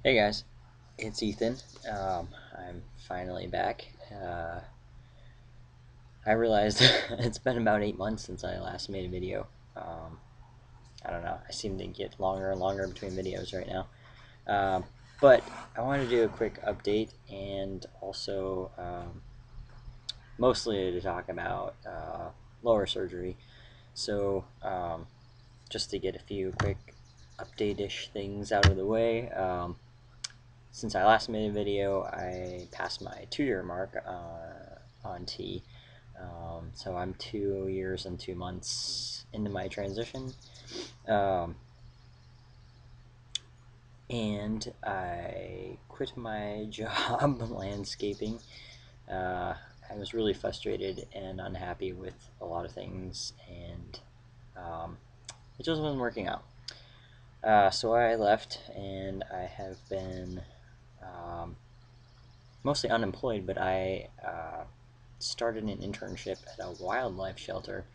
Hey guys, it's Ethan. I'm finally back. I realized it's been about 8 months since I last made a video. Um, I don't know, I seem to get longer and longer between videos right now. Um, but I wanted to do a quick update and also mostly to talk about lower surgery. So, just to get a few quick update-ish things out of the way. Since I last made a video, I passed my 2-year mark on T. So I'm 2 years and 2 months into my transition. Um, and I quit my job landscaping. I was really frustrated and unhappy with a lot of things, and it just wasn't working out. So I left, and I have been um, mostly unemployed, but I started an internship at a wildlife shelter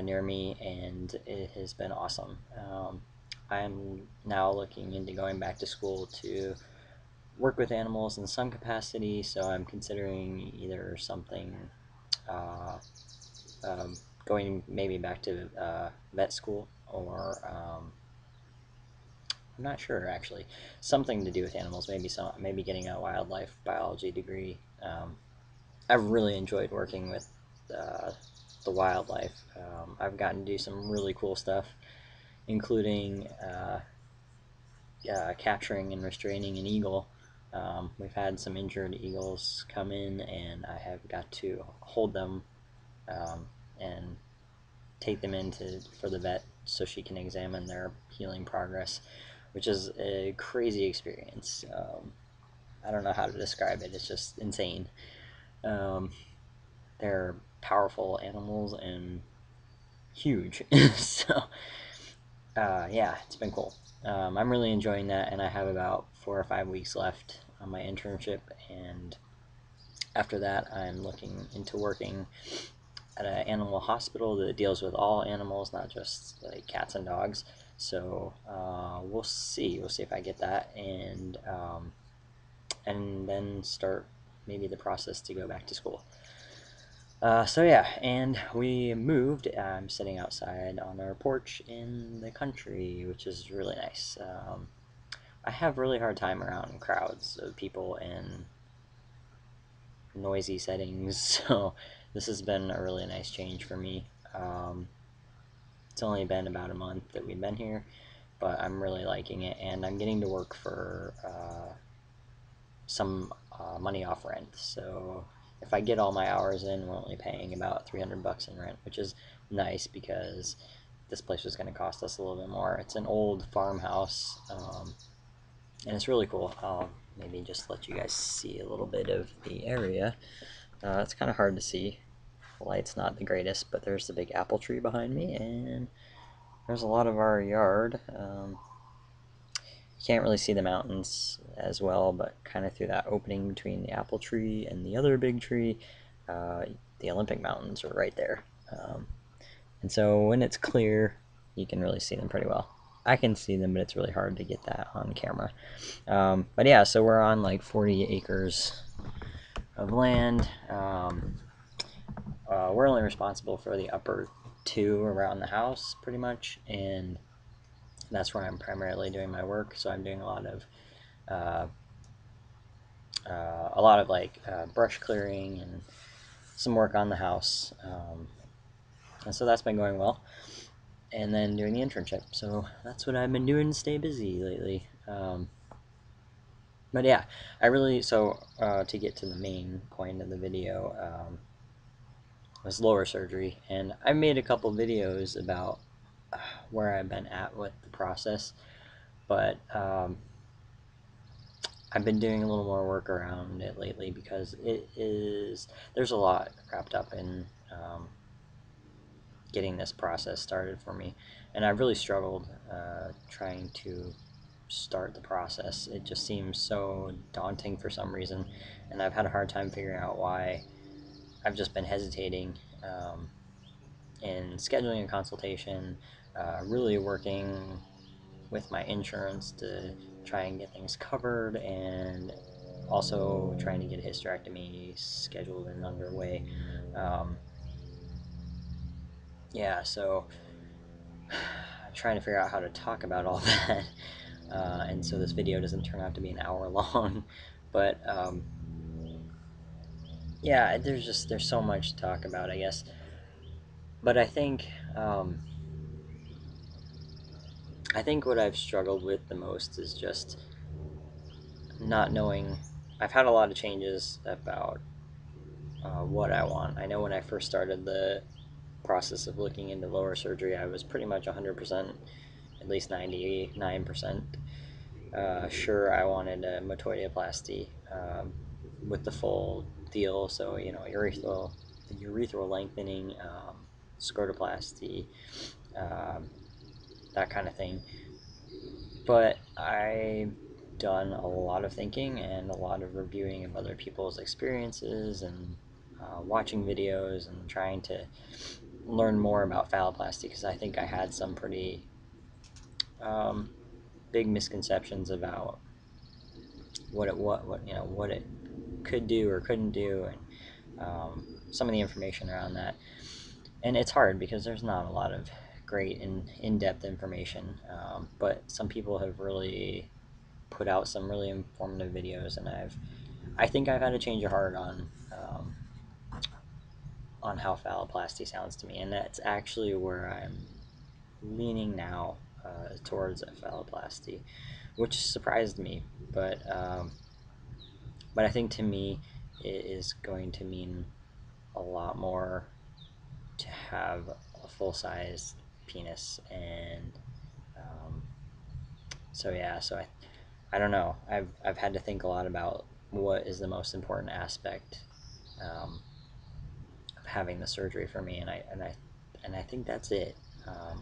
near me, and it has been awesome. I'm now looking into going back to school to work with animals in some capacity, so I'm considering either something uh, going maybe back to vet school, or I'm not sure actually, something to do with animals, maybe getting a wildlife biology degree. I've really enjoyed working with uh, the wildlife. I've gotten to do some really cool stuff, including capturing and restraining an eagle. We've had some injured eagles come in, and I have got to hold them and take them for the vet so she can examine their healing progress, which is a crazy experience. I don't know how to describe it. It's just insane. Um, they're powerful animals and huge. So yeah, it's been cool. I'm really enjoying that, and I have about 4 or 5 weeks left on my internship, and after that, I'm looking into working at an animal hospital that deals with all animals, not just like cats and dogs. So we'll see. We'll see if I get that, and then start maybe the process to go back to school. So yeah, and we moved. I'm sitting outside on our porch in the country, which is really nice. I have really hard time around crowds of people and noisy settings, so this has been a really nice change for me. It's only been about a month that we've been here, but I'm really liking it, and I'm getting to work for some money off rent. So if I get all my hours in, we're only paying about 300 bucks in rent, which is nice because this place was going to cost us a little bit more. It's an old farmhouse, and it's really cool. I'll maybe just let you guys see a little bit of the area. It's kind of hard to see. The light's not the greatest, but there's the big apple tree behind me, and there's a lot of our yard. You can't really see the mountains as well, but kind of through that opening between the apple tree and the other big tree, uh, the Olympic Mountains are right there. And so when it's clear, you can really see them pretty well. I can see them, but it's really hard to get that on camera. But yeah, so we're on like 40 acres of land. We're only responsible for the upper two around the house, pretty much, and that's where I'm primarily doing my work. So I'm doing uh, a lot of like brush clearing and some work on the house, and so that's been going well. And then doing the internship. So that's what I've been doing to stay busy lately. But yeah, I really to get to the main point of the video. Was lower surgery, and I made a couple videos about where I've been at with the process, but I've been doing a little more work around it lately because there's a lot wrapped up in getting this process started for me, and I've really struggled trying to start the process. It just seems so daunting for some reason, and I've had a hard time figuring out why. I've just been hesitating in scheduling a consultation, really working with my insurance to try and get things covered, and also trying to get a hysterectomy scheduled and underway. Um, yeah, so I'm trying to figure out how to talk about all that, and so this video doesn't turn out to be an hour long. But yeah, there's so much to talk about, I guess. But I think what I've struggled with the most is just not knowing. I've had a lot of changes about what I want. I know when I first started the process of looking into lower surgery, I was pretty much 100%, at least 99%, sure I wanted a metoidioplasty, with the full deal. So, urethral lengthening, scrotoplasty, um, that kind of thing. But I've done a lot of thinking and a lot of reviewing of other people's experiences, and watching videos and trying to learn more about phalloplasty, because I think I had some pretty um, big misconceptions about what it could do or couldn't do, and some of the information around that. And it's hard because there's not a lot of great and in-depth information, but some people have really put out some really informative videos, and I think I've had a change of heart on how phalloplasty sounds to me, and that's actually where I'm leaning now, towards a phalloplasty, which surprised me. But I think to me it is going to mean a lot more to have a full-size penis, and um, so yeah, I don't know. I've had to think a lot about what is the most important aspect, um, of having the surgery for me, and I think that's it.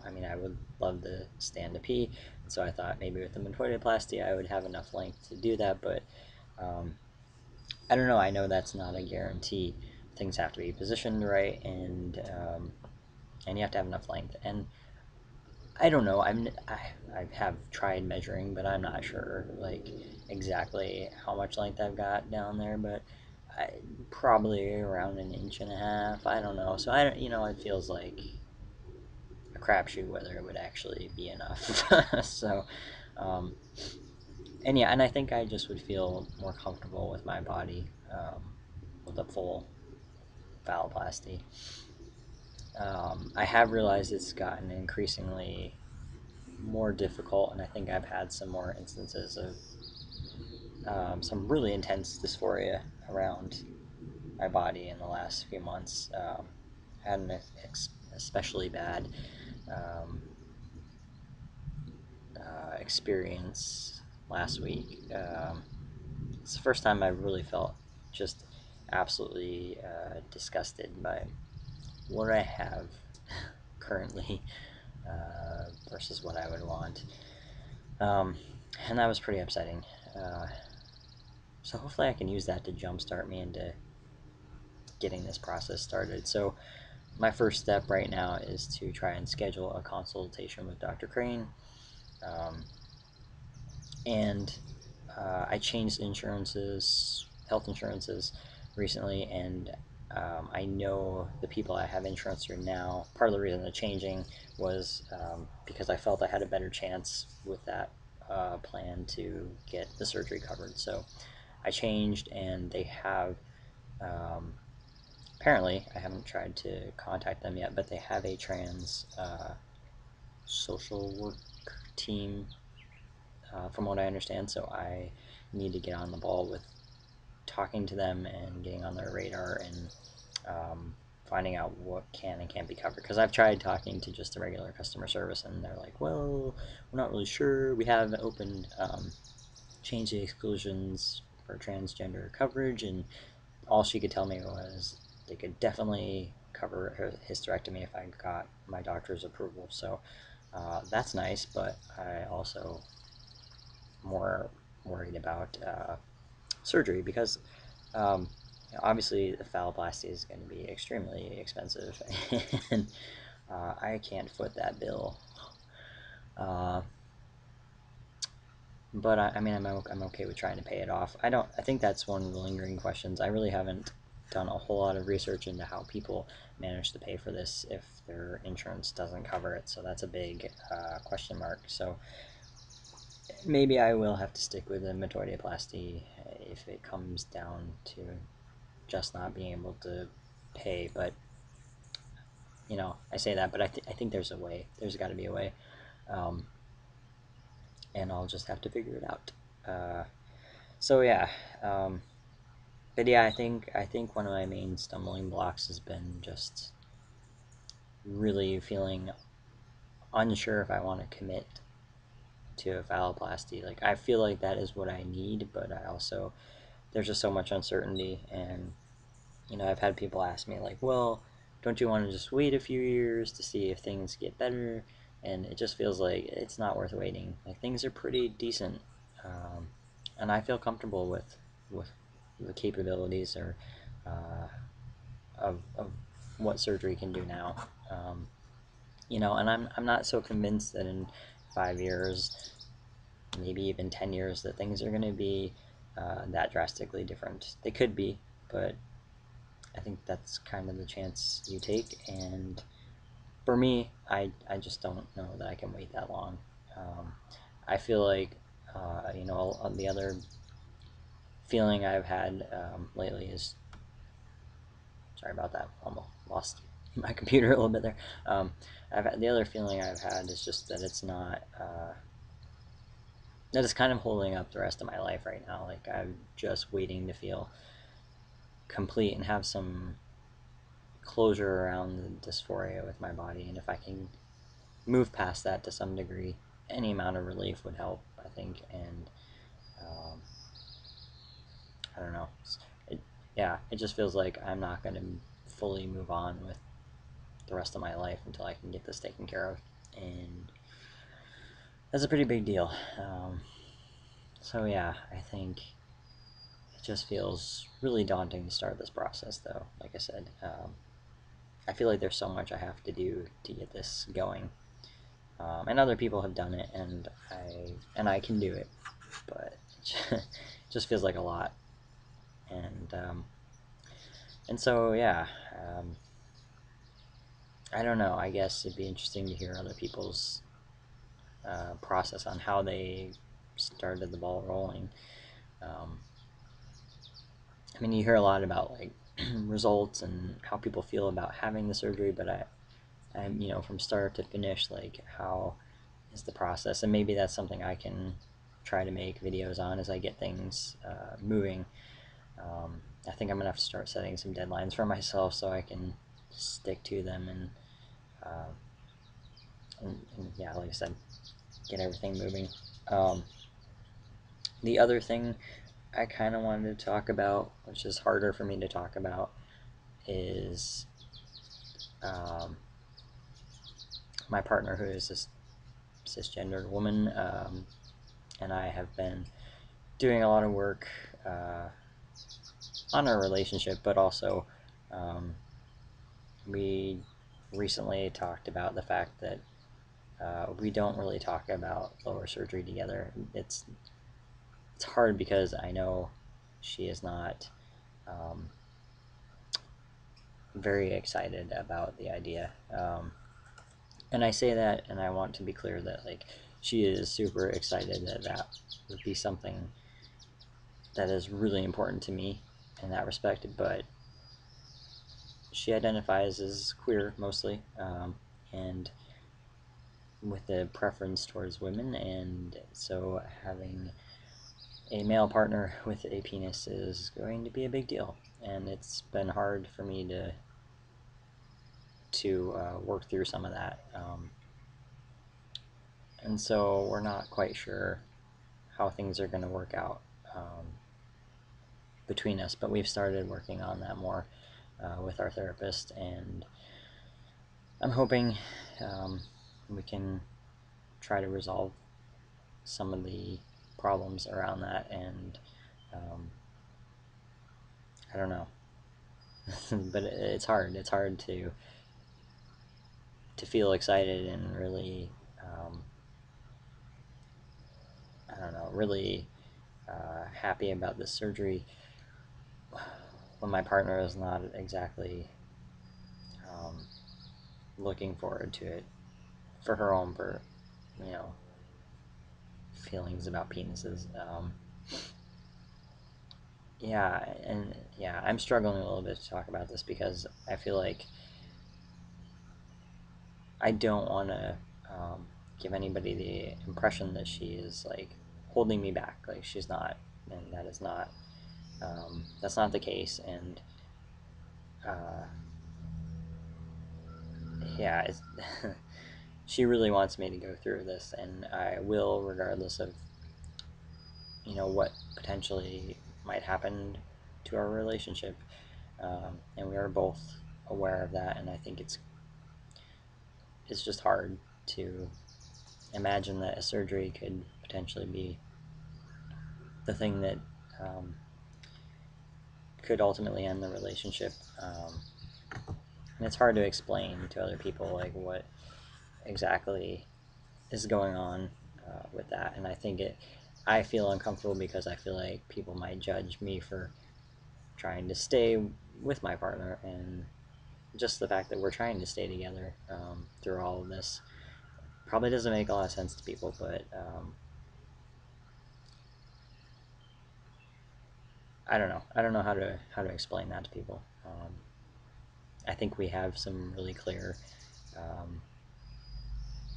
I mean, I would love to stand to pee, and so I thought maybe with the metoidoplasty I would have enough length to do that, but um, I don't know. I know that's not a guarantee. Things have to be positioned right, and you have to have enough length. And I don't know. I have tried measuring, but I'm not sure like exactly how much length I've got down there. But probably around an inch and a half. I don't know. So I don't. It feels like a crapshoot whether it would actually be enough. So, um, and yeah, and I think I just would feel more comfortable with my body, with a full phalloplasty. I have realized it's gotten increasingly more difficult, and I think I've had some more instances of some really intense dysphoria around my body in the last few months. Had an especially bad um, experience last week. It's the first time I really felt just absolutely disgusted by what I have currently, versus what I would want. Um, and that was pretty upsetting. Uh, so hopefully I can use that to jumpstart me into getting this process started. So my first step right now is to try and schedule a consultation with Dr. Crane. Um, and I changed health insurances recently, and I know the people I have insurance through now. Part of the reason they're changing was because I felt I had a better chance with that plan to get the surgery covered. So I changed, and they have, apparently, I haven't tried to contact them yet, but they have a trans social work team, from what I understand. So I need to get on the ball with talking to them and getting on their radar, and finding out what can and can't be covered. Because I've tried talking to just the regular customer service, and they're like, well, we're not really sure. We have opened, change the exclusions for transgender coverage, and all she could tell me was they could definitely cover a hysterectomy if I got my doctor's approval. So that's nice, but I also more worried about surgery, because obviously the phalloplasty is going to be extremely expensive, and I can't foot that bill. Uh, but I mean, I'm okay with trying to pay it off. I think that's one of the lingering questions. I really haven't done a whole lot of research into how people manage to pay for this if their insurance doesn't cover it. So that's a big question mark. So maybe I will have to stick with the metoidioplasty if it comes down to just not being able to pay. But you know, I say that, but I think there's a way. There's got to be a way, um, and I'll just have to figure it out. So yeah, but yeah, I think one of my main stumbling blocks has been just really feeling unsure if I want to commit to a phalloplasty. Like I feel like that is what I need, but I also there's just so much uncertainty, and you know, I've had people ask me like, well, don't you want to just wait a few years to see if things get better? And it just feels like it's not worth waiting. Like things are pretty decent, um, and I feel comfortable with the capabilities or uh, of what surgery can do now. You know, and I'm not so convinced that in 5 years, maybe even 10 years, that things are going to be that drastically different. They could be, but I think that's kind of the chance you take. And for me, I just don't know that I can wait that long. I feel like, you know, the other feeling I've had lately is, sorry about that, almost lost my computer a little bit there. I've had, the other feeling I've had is just that it's not, that it's kind of holding up the rest of my life right now. Like I'm just waiting to feel complete and have some closure around the dysphoria with my body, and if I can move past that to some degree, any amount of relief would help, I think. And um, I don't know, it, yeah, it just feels like I'm not going to fully move on with the rest of my life until I can get this taken care of, and that's a pretty big deal. So yeah, I think it just feels really daunting to start this process, though. Like I said, I feel like there's so much I have to do to get this going, and other people have done it, and I can do it, but it just feels like a lot, and so yeah, I don't know. I guess it'd be interesting to hear other people's process on how they started the ball rolling. Um, I mean, you hear a lot about like results and how people feel about having the surgery, but I'm, you know, from start to finish, like how is the process, and maybe that's something I can try to make videos on as I get things moving. I think I'm gonna have to start setting some deadlines for myself so I can stick to them, uh, and yeah, like I said, get everything moving. Um, the other thing I kind of wanted to talk about, which is harder for me to talk about, is um, my partner, who is this cisgendered woman, and I have been doing a lot of work on our relationship, but also we recently talked about the fact that we don't really talk about lower surgery together. It's hard because I know she is not um, very excited about the idea. And I say that, and I want to be clear that like she is super excited that that would be something that is really important to me in that respect. But she identifies as queer mostly, and with a preference towards women, and so having a male partner with a penis is going to be a big deal, and it's been hard for me to work through some of that, and so we're not quite sure how things are going to work out between us, but we've started working on that more with our therapist, and I'm hoping we can try to resolve some of the problems around that, and um, I don't know, but it's hard. It's hard to feel excited and really, I don't don't know, really happy about this surgery when my partner is not exactly um, looking forward to it for her own, you know, feelings about penises. Yeah, and yeah, I'm struggling a little bit to talk about this because I feel like I don't want to give anybody the impression that she is like holding me back. Like she's not, and that is not. That's not the case. And uh, yeah, she really wants me to go through this, and I will, regardless of what potentially might happen to our relationship. And we are both aware of that, and I think it's just hard to imagine that a surgery could potentially be the thing that um, could ultimately end the relationship. And it's hard to explain to other people like what exactly is going on with that. And I feel uncomfortable because I feel like people might judge me for trying to stay with my partner, and just the fact that we're trying to stay together through all of this probably doesn't make a lot of sense to people, but I don't know. I don't know how to explain that to people. I think we have some really clear um,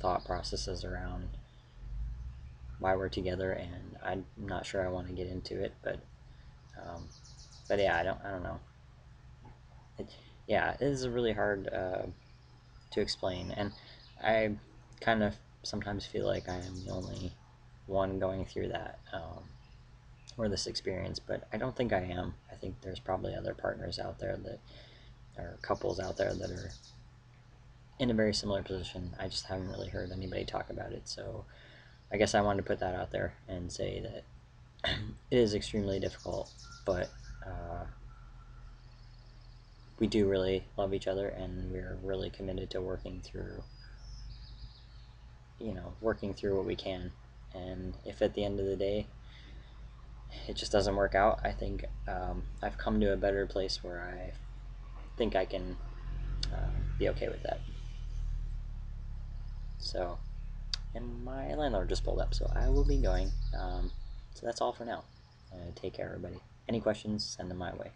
thought processes around why we're together, and I'm not sure I want to get into it, um, but yeah, I don't know. It, yeah, it is really hard to explain, and I kind of sometimes feel like I am the only one going through that or this experience, but I don't think I am. I think there's probably other partners out there that or couples out there that are in a very similar position. I just haven't really heard anybody talk about it, so I guess I wanted to put that out there and say that it is extremely difficult, but we do really love each other, and we're really committed to working through what we can. And if at the end of the day it just doesn't work out, I think I've come to a better place where I think I can be okay with that. So, and my landlord just pulled up, so I will be going. So that's all for now. Take care, everybody. Any questions, send them my way.